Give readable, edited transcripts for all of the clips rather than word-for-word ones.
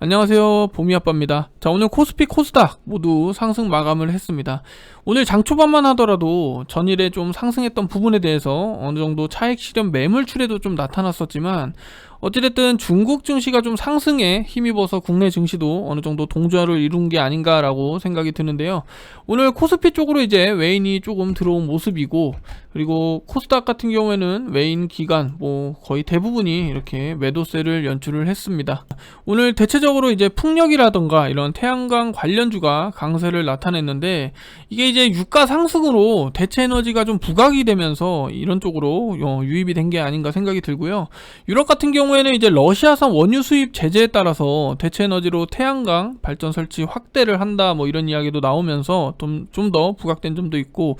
안녕하세요, 봄이아빠입니다. 자, 오늘 코스피 코스닥 모두 상승 마감을 했습니다. 오늘 장 초반만 하더라도 전일에 좀 상승했던 부분에 대해서 어느정도 차익 실현 매물 출에도 좀 나타났었지만, 어찌됐든 중국 증시가 좀 상승에 힘입어서 국내 증시도 어느정도 동조화를 이룬 게 아닌가라고 생각이 드는데요. 오늘 코스피 쪽으로 이제 외인이 조금 들어온 모습이고, 그리고 코스닥 같은 경우에는 외인 기관 거의 대부분이 이렇게 매도세를 연출을 했습니다. 오늘 대체적으로 이제 풍력이라던가 이런 태양광 관련주가 강세를 나타냈는데, 이게 이제 유가 상승으로 대체 에너지가 좀 부각이 되면서 이런 쪽으로 유입이 된 게 아닌가 생각이 들고요. 유럽 같은 경우에는 이제 러시아산 원유 수입 제재에 따라서 대체 에너지로 태양광 발전 설치 확대를 한다 이런 이야기도 나오면서 좀 더 부각된 점도 있고,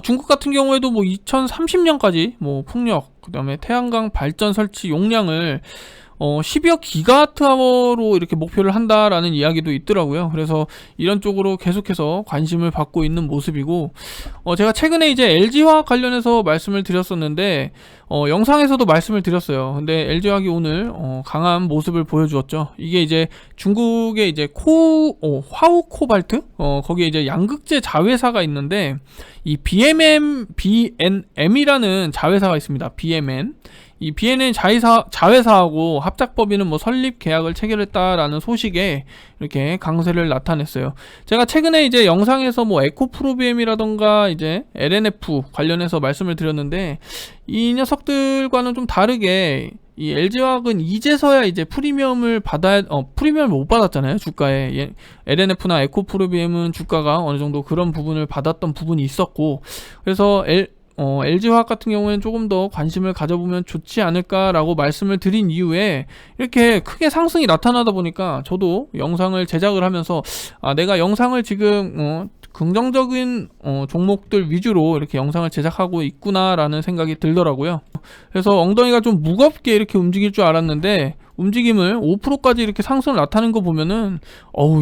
중국 같은 경우에도 2030년까지 풍력, 그 다음에 태양광 발전 설치 용량을 12억 기가와트아워로 이렇게 목표를 한다라는 이야기도 있더라고요. 그래서 이런 쪽으로 계속해서 관심을 받고 있는 모습이고, 제가 최근에 이제 LG화학 관련해서 말씀을 드렸었는데, 영상에서도 말씀을 드렸어요. 근데 LG화학이 오늘 강한 모습을 보여주었죠. 이게 이제 중국의 이제 화우코발트? 거기에 이제 양극재 자회사가 있는데, 이 BNM이라는 자회사가 있습니다. BNM. 이 BNN 자회사하고 합작법인은 설립 계약을 체결했다라는 소식에 이렇게 강세를 나타냈어요. 제가 최근에 이제 영상에서 에코프로비엠이라던가 이제 LNF 관련해서 말씀을 드렸는데, 이 녀석들과는 좀 다르게 이 LG화학은 이제서야 이제 프리미엄을 프리미엄을 못 받았잖아요, 주가에. LNF나 에코프로비엠은 주가가 어느 정도 그런 부분을 받았던 부분이 있었고, 그래서 LG화학 같은 경우에는 조금 더 관심을 가져보면 좋지 않을까라고 말씀을 드린 이후에 이렇게 크게 상승이 나타나다 보니까 저도 영상을 제작을 하면서 내가 영상을 지금 긍정적인 종목들 위주로 이렇게 영상을 제작하고 있구나라는 생각이 들더라고요. 그래서 엉덩이가 좀 무겁게 이렇게 움직일 줄 알았는데, 움직임을 5%까지 이렇게 상승을 나타낸 거 보면은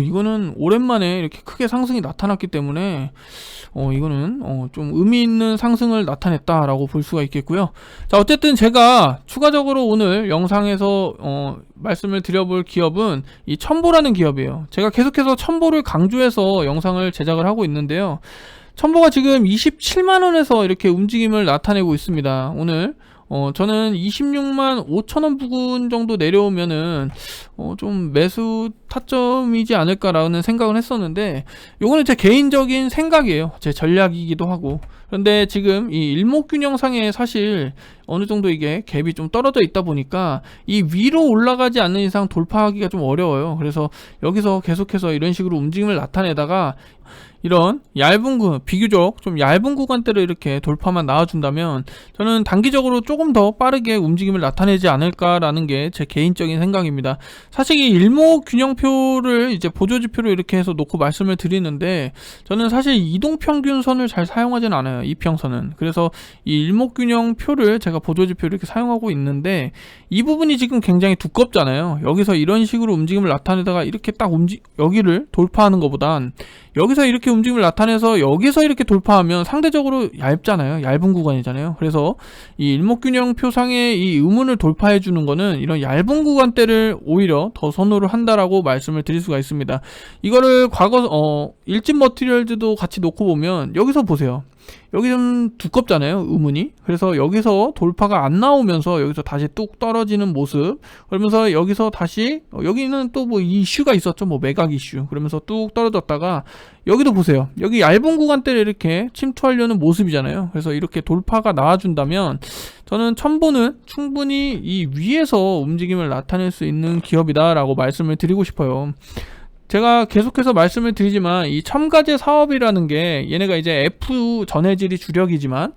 이거는 오랜만에 이렇게 크게 상승이 나타났기 때문에 이거는 좀 의미 있는 상승을 나타냈다라고 볼 수가 있겠고요. 자, 어쨌든 제가 추가적으로 오늘 영상에서 말씀을 드려볼 기업은 이 첨보라는 기업이에요. 제가 계속해서 첨보를 강조해서 영상을 제작을 하고 있는데요. 첨보가 지금 27만원에서 이렇게 움직임을 나타내고 있습니다. 오늘 저는 26만 5천원 부근 정도 내려오면은 좀 매수 타점이지 않을까라는 생각을 했었는데, 요거는 제 개인적인 생각이에요. 제 전략이기도 하고. 그런데 지금 이 일목균형상에 사실 어느 정도 이게 갭이 좀 떨어져 있다 보니까 이 위로 올라가지 않는 이상 돌파하기가 좀 어려워요. 그래서 여기서 계속해서 이런 식으로 움직임을 나타내다가 이런 비교적 좀 얇은 구간대를 이렇게 돌파만 나와준다면 저는 단기적으로 조금 더 빠르게 움직임을 나타내지 않을까라는 게 제 개인적인 생각입니다. 사실 이 일목균형표를 이제 보조지표로 이렇게 해서 놓고 말씀을 드리는데, 저는 사실 이동평균선을 잘 사용하진 않아요, 이평선은. 그래서 이 일목균형표를 제가 보조지표로 이렇게 사용하고 있는데, 이 부분이 지금 굉장히 두껍잖아요. 여기서 이런 식으로 움직임을 나타내다가 이렇게 딱 여기를 돌파하는 것보단 여기서 이렇게 움직임을 나타내서 여기서 이렇게 돌파하면 상대적으로 얇잖아요. 얇은 구간이잖아요. 그래서 이 일목균형표상의 이 의문을 돌파해 주는 거는 이런 얇은 구간대를 오히려 더 선호를 한다라고 말씀을 드릴 수가 있습니다. 이거를 과거 일진 머티리얼즈도 같이 놓고 보면 여기서 보세요. 여기 좀 두껍잖아요, 의문이. 그래서 여기서 돌파가 안 나오면서 여기서 다시 뚝 떨어지는 모습. 그러면서 여기서 다시 여기는 또 이슈가 있었죠, 매각 이슈. 그러면서 뚝 떨어졌다가 여기도 보세요. 여기 얇은 구간대를 이렇게 침투하려는 모습이잖아요. 그래서 이렇게 돌파가 나와준다면 저는 첨보는 충분히 이 위에서 움직임을 나타낼 수 있는 기업이다라고 말씀을 드리고 싶어요. 제가 계속해서 말씀을 드리지만 이 첨가제 사업이라는 게, 얘네가 이제 F 전해질이 주력이지만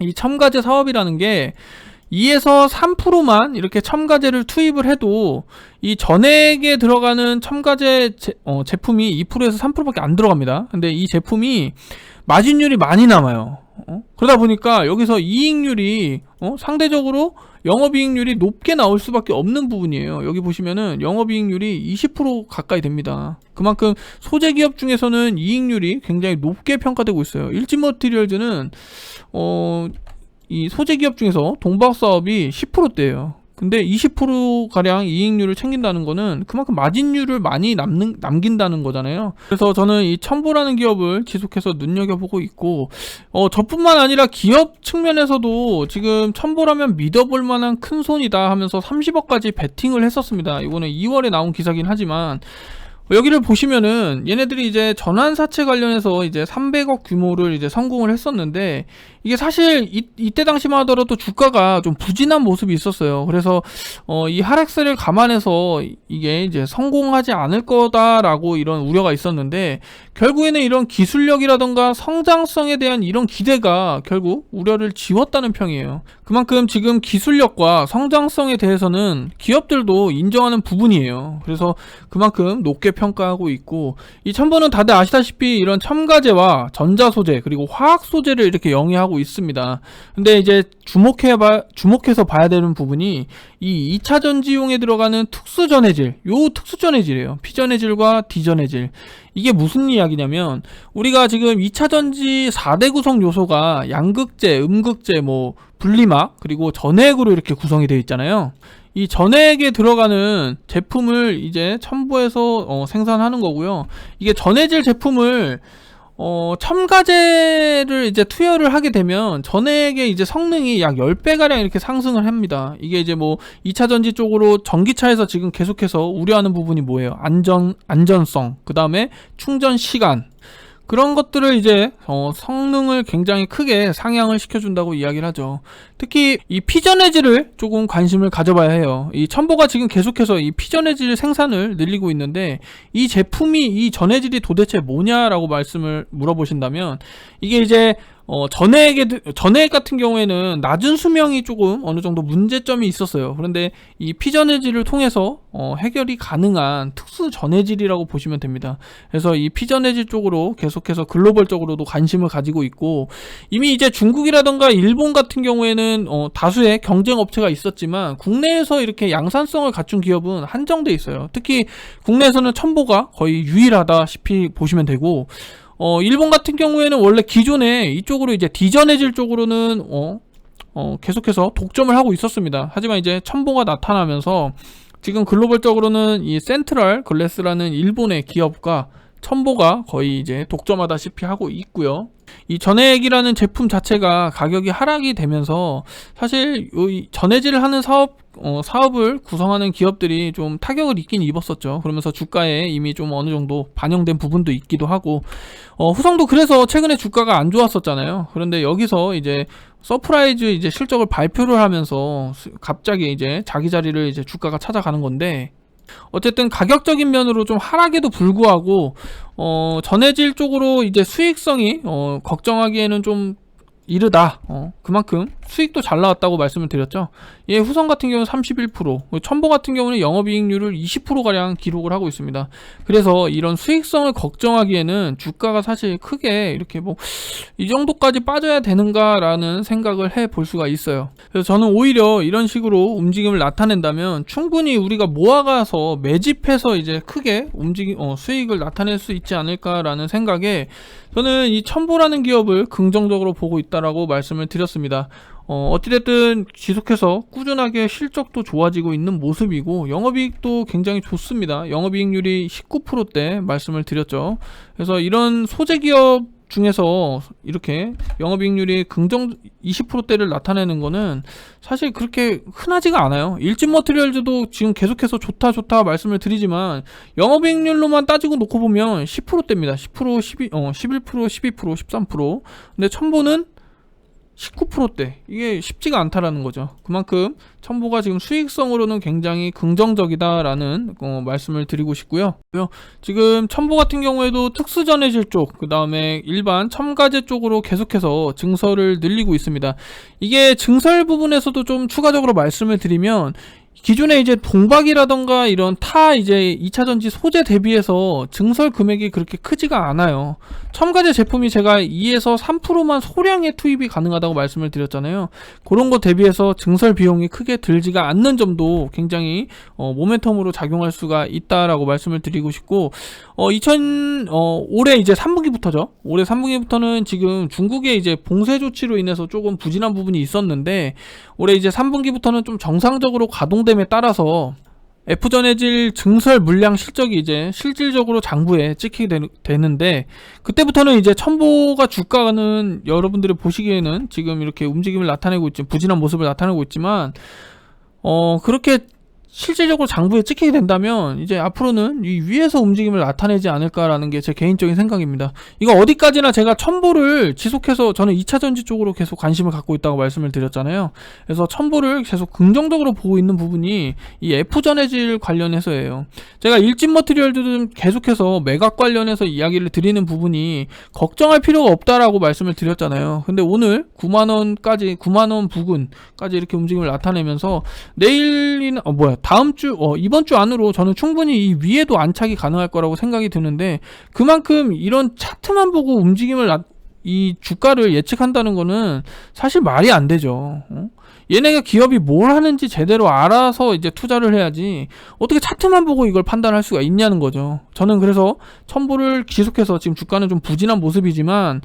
이 첨가제 사업이라는 게 2에서 3%만 이렇게 첨가제를 투입을 해도 이 전액에 들어가는 첨가제 제품이 2%에서 3%밖에 안 들어갑니다. 근데 이 제품이 마진율이 많이 남아요. 그러다 보니까 여기서 이익률이 상대적으로 영업이익률이 높게 나올 수밖에 없는 부분이에요. 여기 보시면은 영업이익률이 20% 가까이 됩니다. 그만큼 소재기업 중에서는 이익률이 굉장히 높게 평가되고 있어요. 일진머티리얼즈는 이 소재기업 중에서 동박 사업이 10%대예요. 근데 20%가량 이익률을 챙긴다는 거는 그만큼 마진율을 많이 남긴다는 거잖아요. 그래서 저는 이 첨보라는 기업을 지속해서 눈여겨보고 있고, 저뿐만 아니라 기업 측면에서도 지금 첨보라면 믿어볼 만한 큰 손이다 하면서 30억까지 베팅을 했었습니다. 이거는 2월에 나온 기사긴 하지만, 여기를 보시면은 얘네들이 이제 전환사채 관련해서 이제 300억 규모를 이제 성공을 했었는데, 이게 사실 이때 당시만 하더라도 주가가 좀 부진한 모습이 있었어요. 그래서 이 하락세를 감안해서 이게 이제 성공하지 않을 거다라고 이런 우려가 있었는데, 결국에는 이런 기술력이라던가 성장성에 대한 이런 기대가 결국 우려를 지웠다는 평이에요. 그만큼 지금 기술력과 성장성에 대해서는 기업들도 인정하는 부분이에요. 그래서 그만큼 높게 평가하고 있고, 이 첨보는 다들 아시다시피 이런 첨가제와 전자소재 그리고 화학소재를 이렇게 영위하고 있습니다. 근데 이제 주목해서 봐야 되는 부분이 이 2차 전지용에 들어가는 특수전해질, 요 특수전해질이에요. 피전해질과 디전해질. 이게 무슨 이야기냐면, 우리가 지금 2차 전지 4대 구성 요소가 양극재, 음극재, 분리막, 그리고 전해액으로 이렇게 구성이 되어 있잖아요. 이 전해액에 들어가는 제품을 이제 첨보해서 생산하는 거고요. 이게 전해질 제품을 첨가제를 이제 투여를 하게 되면 전액의 이제 성능이 약 10배가량 이렇게 상승을 합니다. 이게 이제 2차 전지 쪽으로 전기차에서 지금 계속해서 우려하는 부분이 뭐예요? 안전성, 그 다음에 충전 시간. 그런 것들을 이제 성능을 굉장히 크게 상향을 시켜준다고 이야기를 하죠. 특히 이 피전해질을 조금 관심을 가져봐야 해요. 이 첨보가 지금 계속해서 이 피전해질 생산을 늘리고 있는데, 이 제품이 이 전해질이 도대체 뭐냐라고 말씀을 물어보신다면, 이게 이제 전해액 같은 경우에는 낮은 수명이 조금 어느 정도 문제점이 있었어요. 그런데 이 피전해질을 통해서 해결이 가능한 특수 전해질이라고 보시면 됩니다. 그래서 이 피전해질 쪽으로 계속해서 글로벌적으로도 관심을 가지고 있고, 이미 이제 중국이라던가 일본 같은 경우에는 다수의 경쟁 업체가 있었지만 국내에서 이렇게 양산성을 갖춘 기업은 한정돼 있어요. 특히 국내에서는 첨보가 거의 유일하다시피 보시면 되고, 일본 같은 경우에는 원래 기존에 이쪽으로 이제 디전해질 쪽으로는 계속해서 독점을 하고 있었습니다. 하지만 이제 첨보가 나타나면서 지금 글로벌적으로는 이 센트럴 글래스라는 일본의 기업과 첨보가 거의 이제 독점하다시피 하고 있고요. 이 전해액이라는 제품 자체가 가격이 하락이 되면서 사실 이 전해질을 하는 사업을 구성하는 기업들이 좀 타격을 입었었죠. 그러면서 주가에 이미 좀 어느 정도 반영된 부분도 있기도 하고, 후성도 그래서 최근에 주가가 안 좋았었잖아요. 그런데 여기서 이제 서프라이즈 이제 실적을 발표를 하면서 갑자기 이제 자기 자리를 이제 주가가 찾아가는 건데, 어쨌든 가격적인 면으로 좀 하락에도 불구하고 전해질 쪽으로 이제 수익성이 걱정하기에는 좀 이르다. 그만큼 수익도 잘 나왔다고 말씀을 드렸죠. 예, 후성 같은 경우는 31%, 첨보 같은 경우는 영업이익률을 20%가량 기록을 하고 있습니다. 그래서 이런 수익성을 걱정하기에는 주가가 사실 크게 이렇게 이 정도까지 빠져야 되는가라는 생각을 해볼 수가 있어요. 그래서 저는 오히려 이런 식으로 움직임을 나타낸다면 충분히 우리가 모아가서 매집해서 이제 크게 수익을 나타낼 수 있지 않을까라는 생각에 저는 이 첨보라는 기업을 긍정적으로 보고 있다라고 말씀을 드렸습니다. 어찌됐든 지속해서 꾸준하게 실적도 좋아지고 있는 모습이고, 영업이익도 굉장히 좋습니다. 영업이익률이 19%대 말씀을 드렸죠. 그래서 이런 소재 기업 중에서 이렇게 영업이익률이 긍정 20%대를 나타내는 거는 사실 그렇게 흔하지가 않아요. 일진머티리얼즈도 지금 계속해서 좋다 말씀을 드리지만 영업이익률로만 따지고 놓고 보면 10%대입니다. 10%, 11%, 12%, 13%. 근데 첨보는 19%대. 이게 쉽지가 않다라는 거죠. 그만큼 첨보가 지금 수익성으로는 굉장히 긍정적이다라는 말씀을 드리고 싶고요. 지금 첨보 같은 경우에도 특수전해질 쪽, 그 다음에 일반 첨가제 쪽으로 계속해서 증설을 늘리고 있습니다. 이게 증설 부분에서도 좀 추가적으로 말씀을 드리면, 기존에 이제 동박이라던가 이런 타 이제 2차전지 소재 대비해서 증설 금액이 그렇게 크지가 않아요. 첨가제 제품이 제가 2에서 3%만 소량의 투입이 가능하다고 말씀을 드렸잖아요. 그런 거 대비해서 증설 비용이 크게 들지가 않는 점도 굉장히 모멘텀으로 작용할 수가 있다라고 말씀을 드리고 싶고, 올해 이제 3분기부터죠. 올해 3분기부터는 지금 중국의 이제 봉쇄 조치로 인해서 조금 부진한 부분이 있었는데, 올해 이제 3분기부터는 좀 정상적으로 가동됨에 따라서 F전해질 증설 물량 실적이 이제 실질적으로 장부에 찍히게 되는데, 그때부터는 이제 첨보가 주가는 여러분들이 보시기에는 지금 이렇게 움직임을 나타내고 있지, 부진한 모습을 나타내고 있지만, 그렇게 실질적으로 장부에 찍히게 된다면 이제 앞으로는 이 위에서 움직임을 나타내지 않을까라는 게 제 개인적인 생각입니다. 이거 어디까지나 제가 첨보를 지속해서 저는 2차전지 쪽으로 계속 관심을 갖고 있다고 말씀을 드렸잖아요. 그래서 첨보를 계속 긍정적으로 보고 있는 부분이 이 F전해질 관련해서예요. 제가 일진 머티리얼도 계속해서 매각 관련해서 이야기를 드리는 부분이 걱정할 필요가 없다라고 말씀을 드렸잖아요. 근데 오늘 9만원 부근까지 이렇게 움직임을 나타내면서 내일이나 다음 주 이번 주 안으로 저는 충분히 이 위에도 안착이 가능할 거라고 생각이 드는데, 그만큼 이런 차트만 보고 움직임을 이 주가를 예측한다는 거는 사실 말이 안 되죠. 얘네가 기업이 뭘 하는지 제대로 알아서 이제 투자를 해야지 어떻게 차트만 보고 이걸 판단할 수가 있냐는 거죠. 저는 그래서 첨보를 계속해서, 지금 주가는 좀 부진한 모습이지만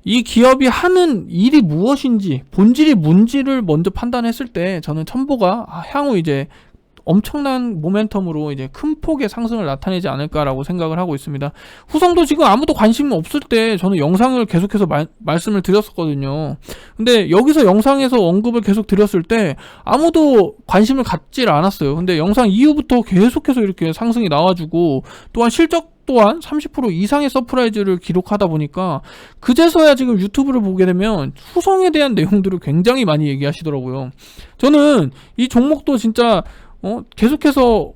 이 기업이 하는 일이 무엇인지, 본질이 뭔지를 먼저 판단했을 때 저는 첨보가 향후 이제 엄청난 모멘텀으로 이제 큰 폭의 상승을 나타내지 않을까라고 생각을 하고 있습니다. 후성도 지금 아무도 관심 없을 때 저는 영상을 계속해서 말씀을 드렸었거든요. 근데 여기서 영상에서 언급을 계속 드렸을 때 아무도 관심을 갖질 않았어요. 근데 영상 이후부터 계속해서 이렇게 상승이 나와주고, 또한 실적 또한 30% 이상의 서프라이즈를 기록하다 보니까 그제서야 지금 유튜브를 보게 되면 후성에 대한 내용들을 굉장히 많이 얘기하시더라고요. 저는 이 종목도 진짜 계속해서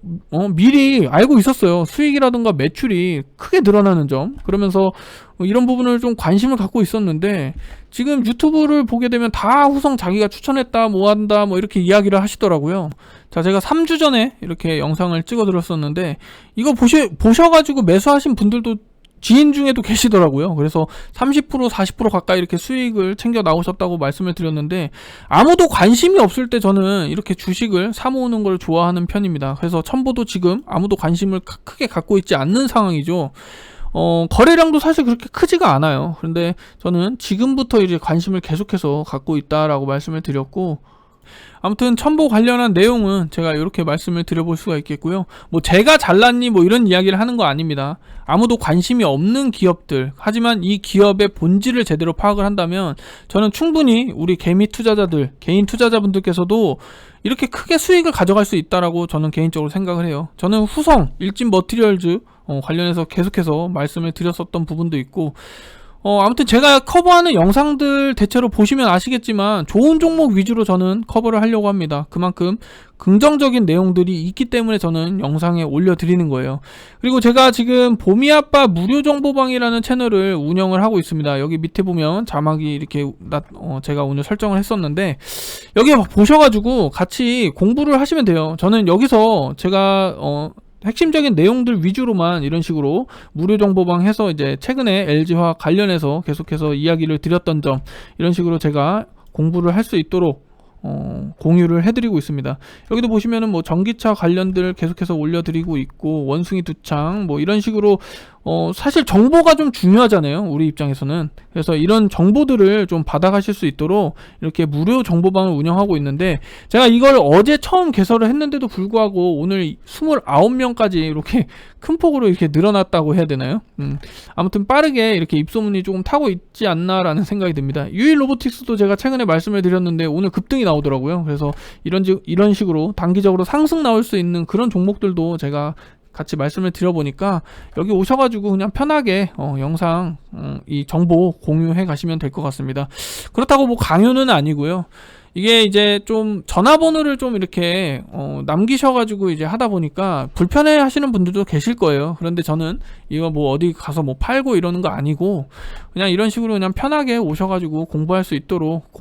미리 알고 있었어요. 수익이라든가 매출이 크게 늘어나는 점, 그러면서 이런 부분을 좀 관심을 갖고 있었는데, 지금 유튜브를 보게 되면 다 후성 자기가 추천했다, 뭐 한다, 뭐 이렇게 이야기를 하시더라고요. 자, 제가 3주 전에 이렇게 영상을 찍어 드렸었는데, 이거 보셔가지고 매수하신 분들도 지인 중에도 계시더라고요. 그래서 30% 40% 가까이 이렇게 수익을 챙겨 나오셨다고 말씀을 드렸는데, 아무도 관심이 없을 때 저는 이렇게 주식을 사모으는 걸 좋아하는 편입니다. 그래서 첨보도 지금 아무도 관심을 크게 갖고 있지 않는 상황이죠. 거래량도 사실 그렇게 크지가 않아요. 그런데 저는 지금부터 이제 관심을 계속해서 갖고 있다라고 말씀을 드렸고, 아무튼 첨보 관련한 내용은 제가 이렇게 말씀을 드려볼 수가 있겠고요. 뭐 제가 잘났니 뭐 이런 이야기를 하는 거 아닙니다. 아무도 관심이 없는 기업들, 하지만 이 기업의 본질을 제대로 파악을 한다면 저는 충분히 우리 개미 투자자들, 개인 투자자분들께서도 이렇게 크게 수익을 가져갈 수 있다라고 저는 개인적으로 생각을 해요. 저는 후성, 일진 머티리얼즈 관련해서 계속해서 말씀을 드렸었던 부분도 있고, 아무튼 제가 커버하는 영상들 대체로 보시면 아시겠지만 좋은 종목 위주로 저는 커버를 하려고 합니다. 그만큼 긍정적인 내용들이 있기 때문에 저는 영상에 올려드리는 거예요. 그리고 제가 지금 봄이아빠 무료정보방이라는 채널을 운영을 하고 있습니다. 여기 밑에 보면 자막이 이렇게 제가 오늘 설정을 했었는데, 여기 보셔가지고 같이 공부를 하시면 돼요. 저는 여기서 제가 핵심적인 내용들 위주로만 이런 식으로 무료 정보방 해서 이제 최근에 LG화학 관련해서 계속해서 이야기를 드렸던 점, 이런 식으로 제가 공부를 할 수 있도록 공유를 해드리고 있습니다. 여기도 보시면은 뭐 전기차 관련들 계속해서 올려드리고 있고, 원숭이 두창 뭐 이런 식으로 사실 정보가 좀 중요하잖아요, 우리 입장에서는. 그래서 이런 정보들을 좀 받아가실 수 있도록 이렇게 무료 정보방을 운영하고 있는데, 제가 이걸 어제 처음 개설을 했는데도 불구하고 오늘 29명까지 이렇게 큰 폭으로 이렇게 늘어났다고 해야 되나요? 아무튼 빠르게 이렇게 입소문이 조금 타고 있지 않나라는 생각이 듭니다. 유일 로보틱스도 제가 최근에 말씀을 드렸는데 오늘 급등이 나오더라고요. 그래서 이런 식으로 단기적으로 상승 나올 수 있는 그런 종목들도 제가 같이 말씀을 드려보니까 여기 오셔가지고 그냥 편하게 영상 이 정보 공유해 가시면 될 것 같습니다. 그렇다고 뭐 강요는 아니고요. 이게 이제 좀 전화번호를 좀 이렇게 남기셔가지고 이제 하다 보니까 불편해 하시는 분들도 계실 거예요. 그런데 저는 이거 뭐 어디 가서 뭐 팔고 이러는 거 아니고 그냥 이런 식으로 그냥 편하게 오셔가지고 공부할 수 있도록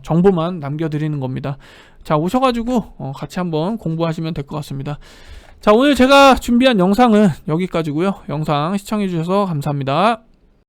정보만 남겨드리는 겁니다. 자, 오셔가지고 같이 한번 공부하시면 될 것 같습니다. 자, 오늘 제가 준비한 영상은 여기까지고요. 영상 시청해주셔서 감사합니다.